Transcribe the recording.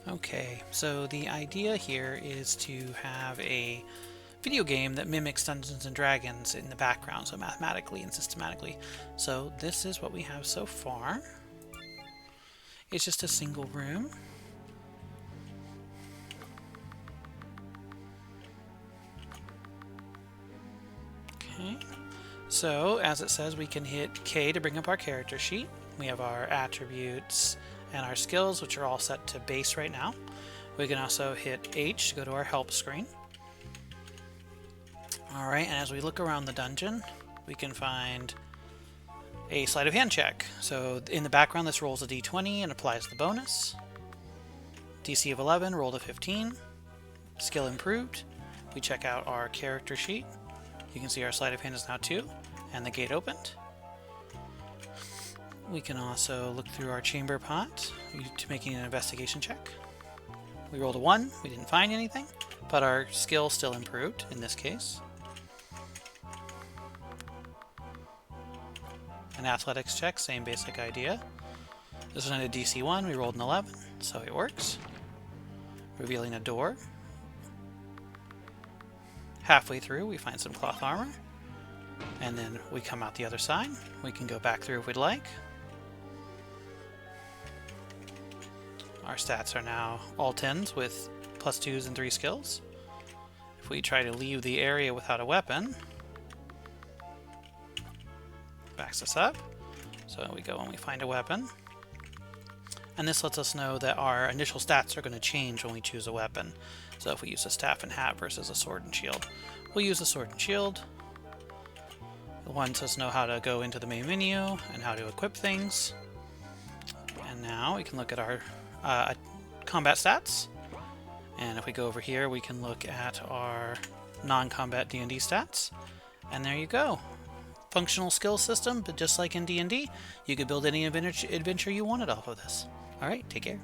Okay, so the idea here is to have a video game that mimics Dungeons and Dragons in the background, so mathematically and systematically. So this is what we have so far. It's just a single room. Okay, so as it says, we can hit K to bring up our character sheet. We have our attributes and our skills, which are all set to base right now. We can also hit H to go to our help screen. Alright, and as we look around the dungeon, we can find a sleight of hand check. So in the background, this rolls a d20 and applies the bonus. DC of 11, rolled a 15. Skill improved. We check out our character sheet. You can see our sleight of hand is now 2, and the gate opened. We can also look through our chamber pot to making an investigation check. We rolled a 1, we didn't find anything, but our skill still improved in this case. An athletics check, same basic idea. This one had a DC 1, we rolled an 11, so it works. Revealing a door. Halfway through, we find some cloth armor, and then we come out the other side. We can go back through if we'd like. Our stats are now all 10s with +2s and 3 skills. If we try to leave the area without a weapon, backs us up. So we go and we find a weapon. And this lets us know that our initial stats are going to change when we choose a weapon. So if we use a staff and hat versus a sword and shield, we'll use a sword and shield. It lets us know how to go into the main menu and how to equip things. And now we can look at our combat stats. And if we go over here, we can look at our non-combat D&D stats. And there you go. Functional skill system, but just like in D&D, you could build any adventure you wanted off of this. Alright, take care.